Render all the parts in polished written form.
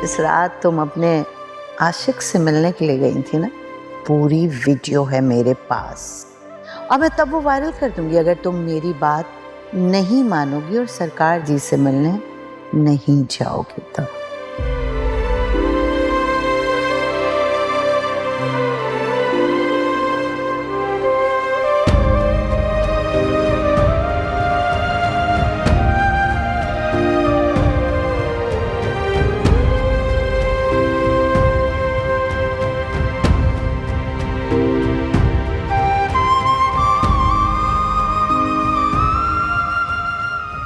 इस रात तुम अपने आशिक से मिलने के लिए गई थी ना, पूरी वीडियो है मेरे पास और मैं तब वो वायरल कर दूंगी अगर तुम मेरी बात नहीं मानोगी और सरकार जी से मिलने नहीं जाओगी तो।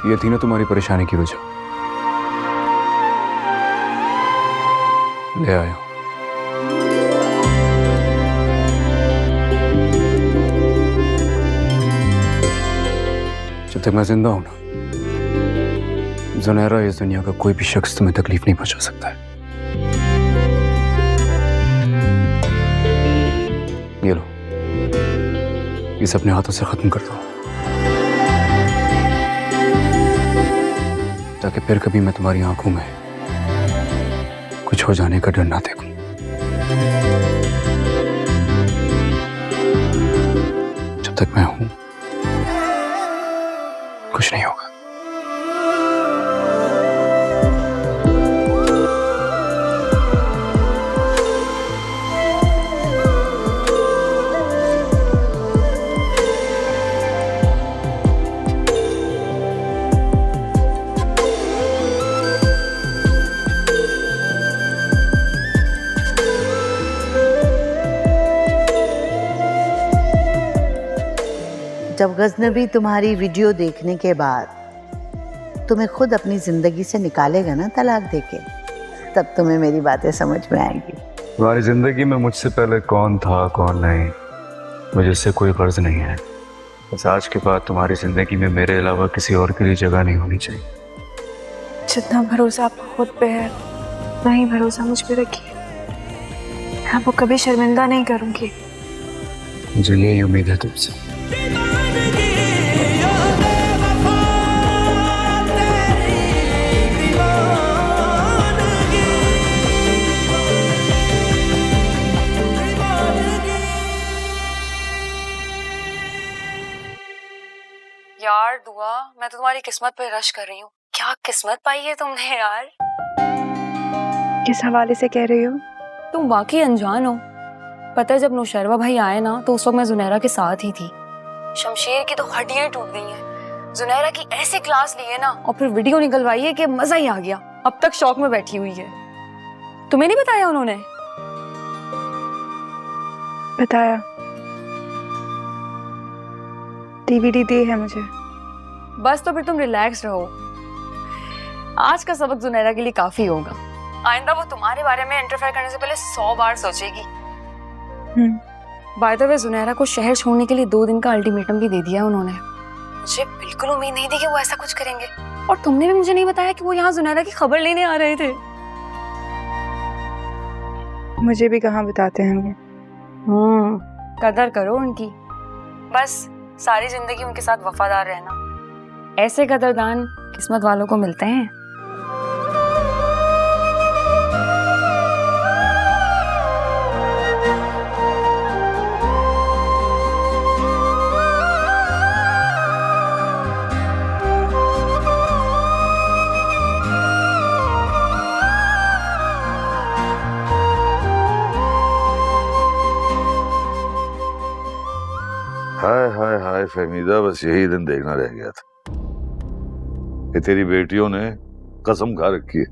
ये थी ना तुम्हारी परेशानी की वजह। ले आया। जब तक मैं जिंदा हूं ना, ज़ुनैरा, इस दुनिया का कोई भी शख्स तुम्हें तकलीफ नहीं पहुंचा सकता है। ये लो, इसे अपने हाथों से खत्म कर दो ताकि फिर कभी मैं तुम्हारी आंखों में कुछ हो जाने का डर ना देखूं। जब तक मैं हूं कुछ नहीं होगा। जब गजनबी तुम्हारी वीडियो देखने के बाद तुम्हें खुद अपनी जिंदगी से निकालेगा ना तलाक देके, तब तुम्हें मेरी बातें समझ में आएंगी। तुम्हारी जिंदगी में मुझसे पहले कौन था कौन नहीं, मुझे इससे कोई गर्ज नहीं है। बस आज के बाद तुम्हारी जिंदगी में मेरे अलावा किसी और के लिए जगह नहीं होनी चाहिए। जितना भरोसा आपको खुद पे है, उतना ही भरोसा मुझ पे रखिए। मैं आपको कभी शर्मिंदा नहीं करूंगी। मुझे यही उम्मीद है तुमसे। यार दुआ, मैं तो तुम्हारी किस्मत पे रश कर रही हूँ। क्या किस्मत पाई है तुमने यार। किस हवाले से कह रही हो? तुम वाकई अनजान हो। पता है जब नौशरवा भाई आए ना, तो उस वक्त मैं जुनैरा के साथ ही थी। शमशेर की तो हड्डियां टूट गई हैं। जुनैरा की ऐसे क्लास ली है ना, और फिर वीडियो निकलवाई है कि मजा ही आ गया। अब तक शौक में बैठी हुई है। तुम्हें नहीं बताया उन्होंने? बताया, डीवीडी दी है मुझे। बस तो फिर तुम रिलैक्स रहो। आज का सबक जुनैरा के लिए काफी होगा। आइंदा वो तुम्हारे बारे में इंटरफेयर करने से पहले 100 बार सोचेगी। बाय द वे, जुनैरा को शहर छोड़ने के लिए 2 दिन का अल्टीमेटम भी दे दिया उन्होंने। मुझे बिल्कुल उम्मीद नहीं थी कि वो ऐसा कुछ करेंगे। और तुमने भी मुझे नहीं बताया कि वो यहाँ जुनैरा की खबर लेने आ रहे थे। मुझे भी कहाँ बताते हैं। कदर करो उनकी। बस सारी जिंदगी उनके साथ वफादार रहना। ऐसे कदरदान किस्मत वालों को मिलते हैं। हाय हाय हाय फहमीदा, बस यही दिन देखना रह गया था कि तेरी बेटियों ने कसम खा रखी है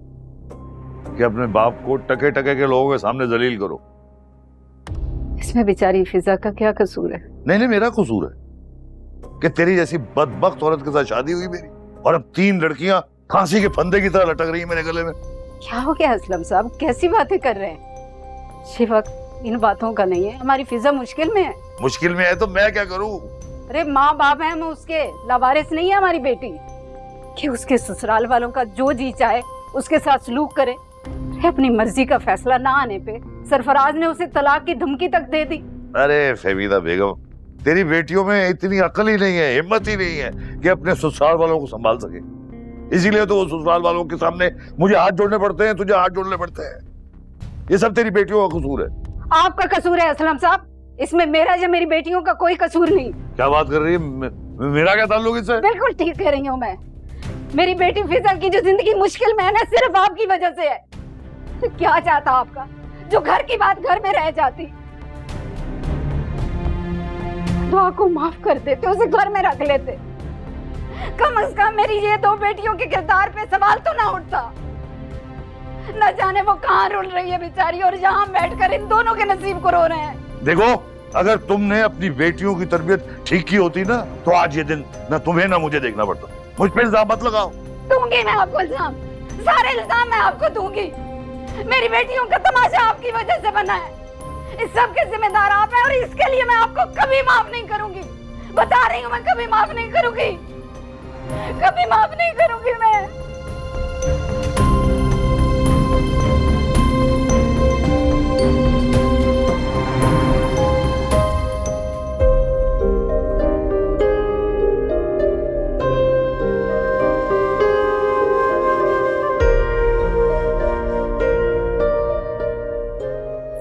कि अपने बाप को टके टके के लोगों के सामने जलील करो। इसमें बेचारी फिजा का क्या कसूर है? नहीं, मेरा कसूर है कि तेरी जैसी बदबख्त औरत के साथ शादी हुई मेरी, और अब 3 लड़कियां फांसी के फंदे की तरह लटक रही है मेरे गले में। क्या हो गया असलम साहब, कैसी बातें कर रहे हैं? ये वक्त इन बातों का नहीं है। हमारी फिजा मुश्किल में है। मुश्किल में है तो मैं क्या करूं? अरे माँ बाप है हम उसके, लावारिस नहीं है हमारी बेटी कि उसके ससुराल वालों का जो जी चाहे उसके साथ सलूक करे। अपनी मर्जी का फैसला ना आने पे सरफराज ने उसे तलाक की धमकी तक दे दी। अरे फहमीदा बेगम, तेरी बेटियों में इतनी अकल ही नहीं है, हिम्मत ही नहीं है कि अपने ससुराल वालों को संभाल सके। इसीलिए तो वो ससुराल वालों के सामने मुझे हाथ जोड़ने पड़ते हैं, तुझे हाथ जोड़ने पड़ते हैं। ये सब तेरी बेटियों का कसूर है। आपका कसूर है असलम साहब, इसमें मेरा या मेरी बेटियों का कोई कसूर नहीं। क्या बात कर रही है? मेरा क्या ताल्लुक इससे? बिल्कुल ठीक कह रही हूँ मैं। मेरी बेटी फिजा की जो जिंदगी मुश्किल में है ना, सिर्फ आपकी वजह से है। तो क्या चाहता आपका जो घर की बात घर में रह जाती? दुआ को माफ कर देते, उसे घर में रख लेते। कम से कम मेरी ये दो बेटियों के किरदार पे सवाल तो ना उठता। न जाने वो कहाँ रुल रही है बेचारी, और यहाँ बैठकर इन दोनों के नसीब को रो रहे हैं। देखो, अगर तुमने अपनी बेटियों की तरबियत ठीक की होती ना, तो आज ये दिन ना तुम्हें ना मुझे देखना पड़ता। मुझ पे इल्जाम मत लगाओ। दूंगी मैं आपको इल्जाम, सारे इल्जाम मैं आपको दूंगी। मेरी बेटियों का तमाशा आपकी वजह से बना है। इस सब के जिम्मेदार आप हैं, और इसके लिए मैं आपको कभी माफ नहीं करूंगी। बता रही हूँ, मैं कभी माफ नहीं करूंगी, कभी माफ नहीं करूंगी मैं।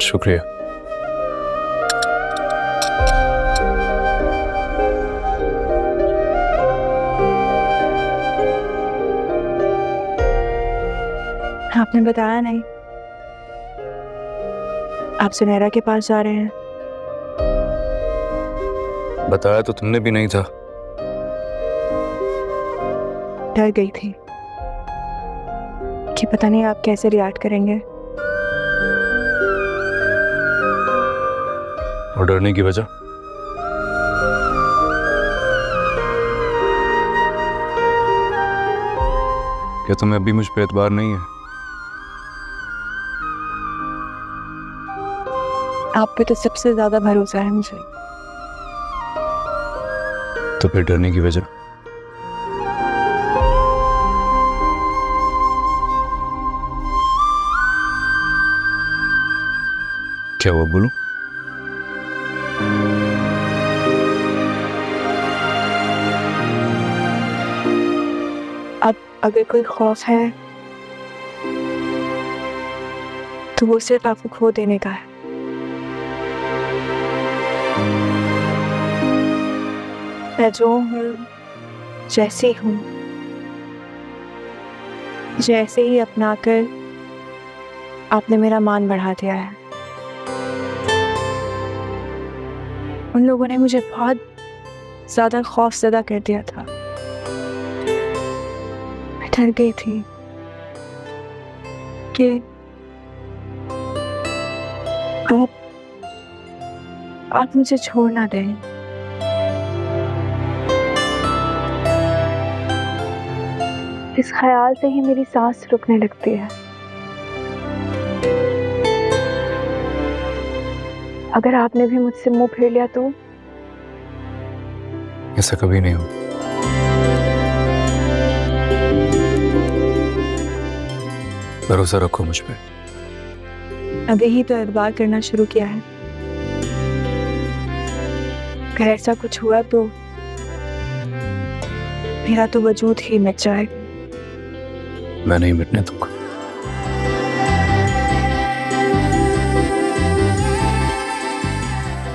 शुक्रिया। आपने बताया नहीं, आप सुनहरा के पास जा रहे हैं। बताया तो तुमने भी नहीं था। डर गई थी कि पता नहीं आप कैसे रिएक्ट करेंगे। और डरने की वजह? क्या तुम्हें अभी मुझ पे एतबार नहीं है? आप पे तो सबसे ज्यादा भरोसा है मुझे। तो फिर डरने की वजह? क्या हुआ, बोलूं? अब अगर कोई खौफ है तो वो सिर्फ आपको खो देने का है। मैं जो हूँ, जैसी हूँ, जैसे ही अपनाकर आपने मेरा मान बढ़ा दिया है। उन लोगों ने मुझे बहुत ज्यादा खौफज़दा कर दिया था। मैं डर गई थी कि आप मुझे छोड़ ना दें। इस ख्याल से ही मेरी सांस रुकने लगती है। अगर आपने भी मुझसे मुंह फेर लिया तो? ऐसा कभी नहीं हो। भरोसा रखो मुझ पे। अभी ही तो एतबार करना शुरू किया है। अगर ऐसा कुछ हुआ तो मेरा तो वजूद ही मिट जाएगा। मैं नहीं मिटने दूंगा।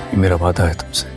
ये मेरा वादा है तुमसे।